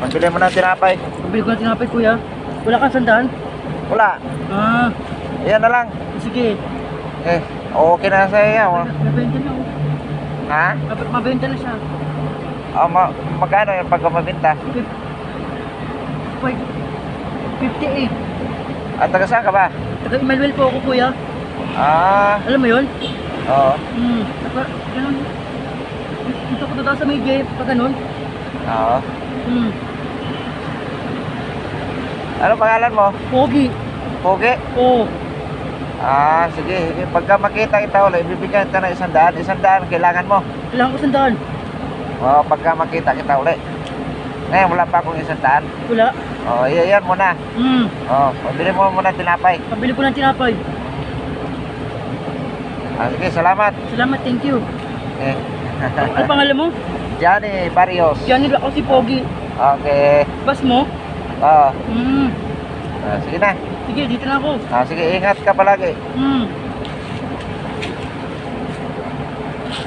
Bili mo ng tinapay. Pabili ko na tinapay, kuya. Wala kang sandaan? Wala. Ah, Ayan na lang. sige. Eh, okay na sa'yo yan. Oh. Mabenta na, oh. Ha? Mabenta na siya. Magkano yung pagka mabinta? 58. At taga saan ka ba? Taga Emmanuel po ako, kuya. Ah, Alam mo yun? oo. Ganun. Dito ko sa may J, pa ganun. Oo. Ano pangalan mo? Pogi. Pogi? Oo. Ah, sige. Pagka makita kita ulit, bibigyan kita ng 100. 100 kailangan mo. Kailangan ko sandaan. Oo, pagka makita kita ulit. Ngayon, wala pa akong 100. Wala. Oo, yan muna. Oo, pabili mo muna tinapay. Pabili ko ng tinapay. Ah, sige, salamat. Salamat, thank you. Eh. Ano pangalan mo? Johnny Barrios. Yan, ako si Pogi. Okay. Bas mo? Oo. Hmm. Ah, sige na. Sige, dito na ako. Ah, sige, ingat ka palagi. Hmm.